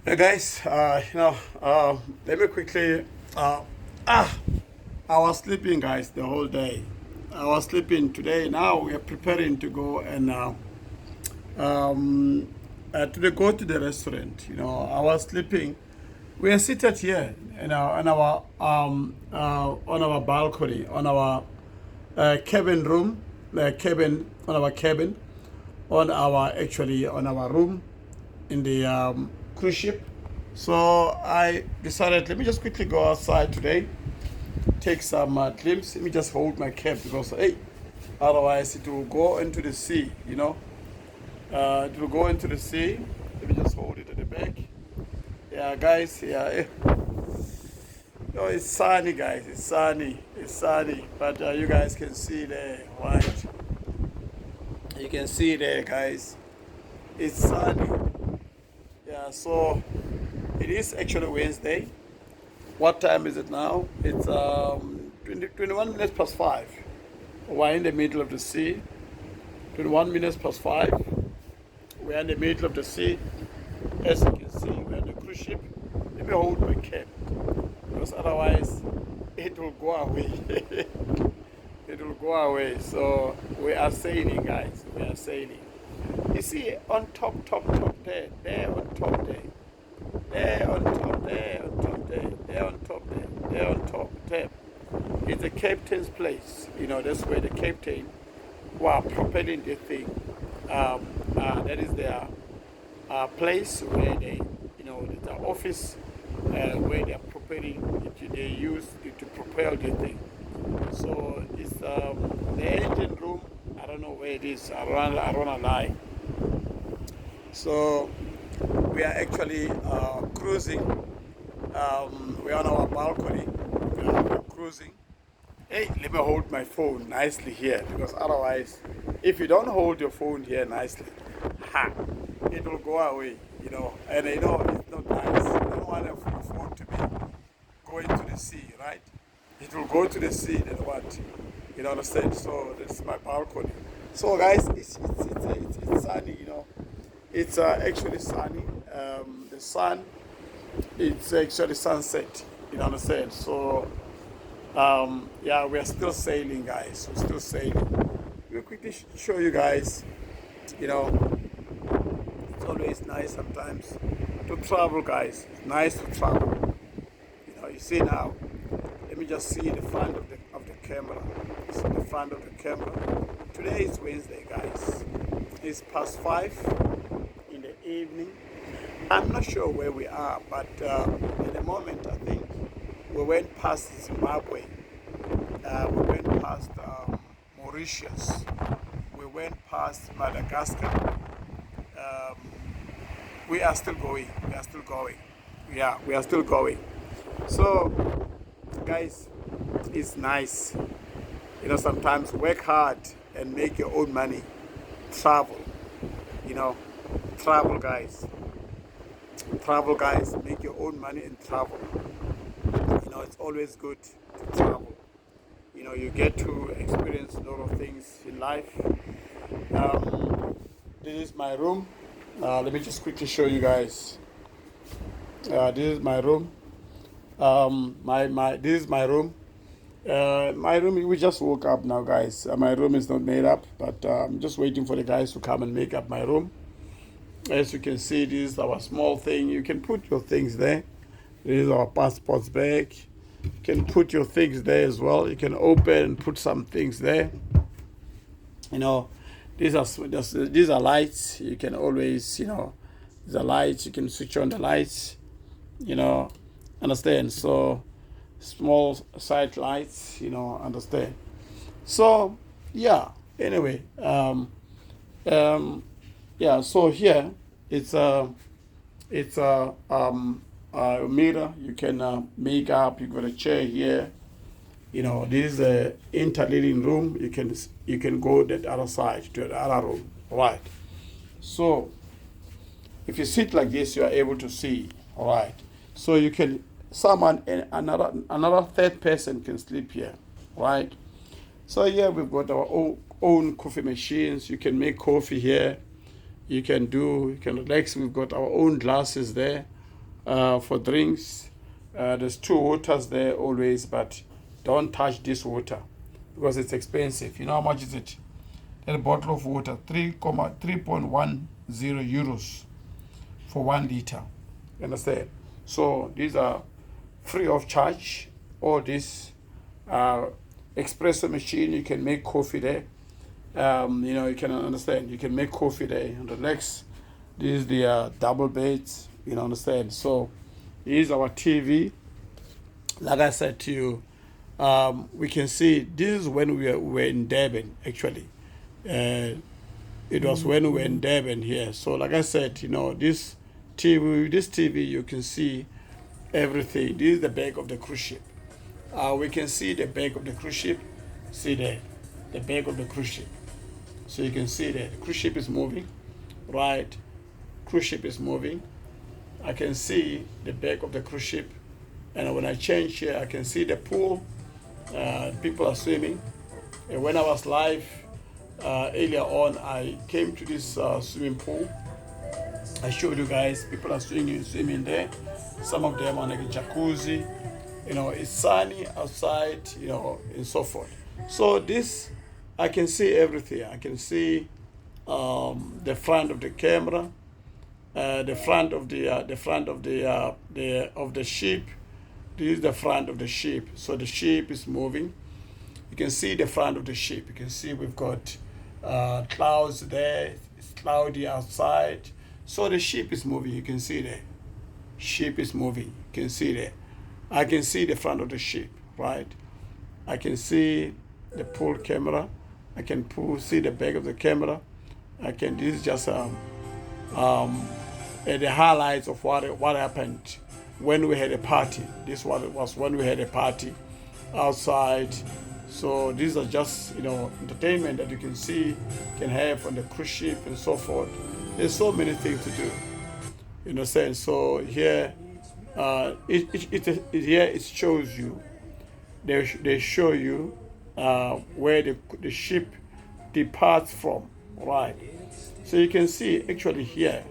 Hey guys, let me quickly. I was sleeping, guys, the whole day. I was sleeping today. Now we are preparing to go and um, go to the restaurant. I was sleeping. We are seated here, on our balcony, on our cabin room, cabin on our cabin, on our actually on our room in the cruise ship. So I decided, let me just quickly go outside today, take some glimpse. Let me just hold my cap because, hey, otherwise it will go into the sea. It will go into the sea. Let me just hold it at the back. Yeah, guys, yeah. No, it's sunny, guys. It's sunny. It's sunny. But you guys can see there, right? You can see there, guys. It's sunny. Yeah, so it is actually Wednesday. What time is it now? It's 21 minutes past 5. We're in the middle of the sea. 21 minutes past 5. We're in the middle of the sea. As you can see, we're on the cruise ship. Let me hold my cap because otherwise it will go away. It will go away. So we are sailing, guys. We are sailing. You see, on top there on top there on top, there on top, there on top, there on top, there. It's the captain's place. That's where the captain who are propelling the thing. That is their place where the office where they are propelling it. They use it to propel the thing. So it's the engine room. I don't know where it is. I don't wanna lie. So we are actually cruising. We're on our balcony. We are cruising. Hey, let me hold my phone nicely here because otherwise, if you don't hold your phone here nicely, it will go away. And it's not nice. You don't want your phone to be going to the sea, right? It will go to the sea. Then what? You understand? So this is my balcony. So guys, it's sunny. It's actually sunny. The sun, it's actually sunset. You understand? So, yeah, we are still sailing, guys. We're still sailing. We'll quickly show you guys, you know, it's always nice sometimes to travel, guys. It's nice to travel. You see now, let me just see the front of the camera. This is the front of the camera. Today is Wednesday, guys. It's past 5 in the evening. I'm not sure where we are, but at the moment I think we went past Zimbabwe. We went past Mauritius. We went past Madagascar. Um, we are still going. We are still going. Yeah, we are still going. So, guys, it's nice. Sometimes work hard and make your own money. Travel. Travel, guys. Travel, guys. Make your own money and travel. It's always good to travel. You get to experience a lot of things in life. This is my room. Let me just quickly show you guys. This is my room. This is my room. My room, we just woke up now, guys. My room is not made up, but I'm just waiting for the guys to come and make up my room. As you can see, this is our small thing. You can put your things there. This is our passports bag. You can put your things there as well. You can open and put some things there. These are lights. You can always, the lights. You can switch on the lights. Understand? So small side lights. Understand? So yeah. Anyway, yeah. So here it's a mirror. You can make up. You got a chair here. This is the interleading room. You can go that other side to the other room. Right. So if you sit like this, you are able to see. All right. So you can another third person can sleep here. Right. So here we've got our own coffee machines. You can make coffee here. You can relax. We've got our own glasses there. for drinks. There's 2 waters there always, but don't touch this water because it's expensive. You know how much is it? A bottle of water, 3.10 euros for 1 liter. You understand? So these are free of charge. All this espresso machine, you can make coffee there. You can understand. You can make coffee there and relax. This is the double beds. You know, understand? So this is our TV. Like I said to you, we can see this is when we were in Durban, actually. It was when we were in Durban here. So like I said, this TV, you can see everything. This is the back of the cruise ship. We can see the back of the cruise ship. See there, the back of the cruise ship. So you can see there, the cruise ship is moving, right? Cruise ship is moving. I can see the back of the cruise ship. And when I change here, I can see the pool. People are swimming. And when I was live earlier on, I came to this swimming pool. I showed you guys, people are swimming there. Some of them are like a jacuzzi. It's sunny outside, and so forth. So this, I can see everything. I can see the front of the camera, the front of the ship. This is the front of the ship. So the ship is moving. You can see the front of the ship. You can see we've got clouds there. It's cloudy outside. So the ship is moving. You can see there. Ship is moving. You can see there. I can see the front of the ship, right? I can see the pool camera. I can see the back of the camera. This is just the highlights of what happened when we had a party. This was when we had a party outside. So these are just, entertainment that you can see, can have on the cruise ship and so forth. There's so many things to do. You understand? So here, it shows you. They show you where the ship departs from, right? So you can see actually here.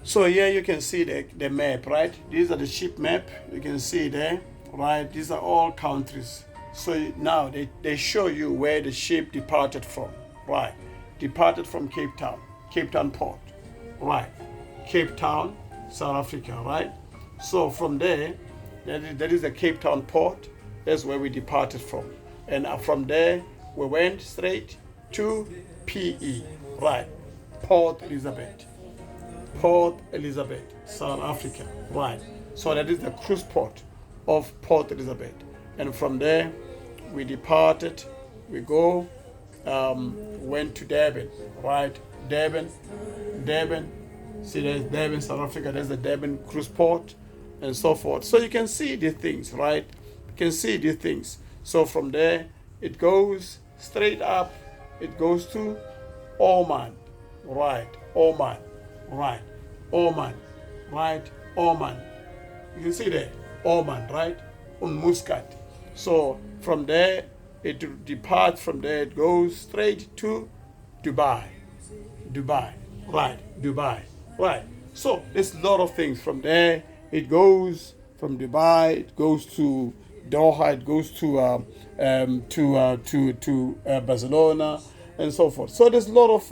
So here you can see the map, right? These are the ship map. You can see there, right? These are all countries. So now they show you where the ship departed from, right? Departed from Cape Town port, right? Cape Town, South Africa, right? So from there, that is the Cape Town port. That's where we departed from. And from there, we went straight to PE, right? Port Elizabeth, South Africa, right? So that is the cruise port of Port Elizabeth. And from there, we departed, went to Durban, right? Durban, see there's Durban, South Africa, there's the Durban cruise port, and so forth. So you can see these things, right? You can see these things. So from there, it goes straight up, it goes to Oman, right? Oman, right? Oman, right? Oman. You can see there, Oman, right? Muscat. So from there, it departs from there, it goes straight to Dubai, right? Dubai, right? So there's a lot of things from there. It goes from Dubai, it goes to Doha, it goes to Barcelona, and so forth. So there's a lot of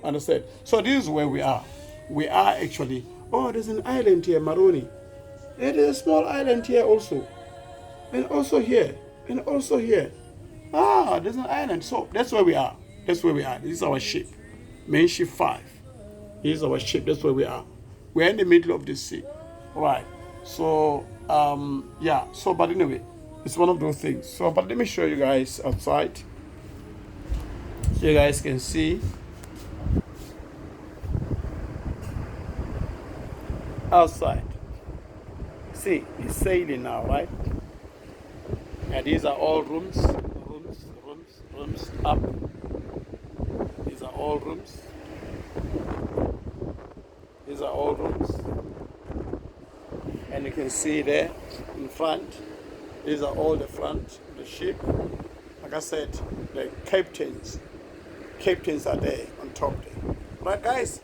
understand. So this is where we are. We are actually. Oh, there's an island here, Maroni. There is a small island here also, and also here, and also here. Ah, there's an island. So that's where we are. That's where we are. This is our ship, main ship 5. This is our ship. That's where we are. We're in the middle of the sea, right? So yeah. So but anyway, it's one of those things. So but let me show you guys outside. So you guys can see outside. See, it's sailing now, right? And these are all rooms up. These are all rooms. These are all rooms. And you can see there in front, these are all the front of the ship. Like I said, the captains are there on top there. Right, guys?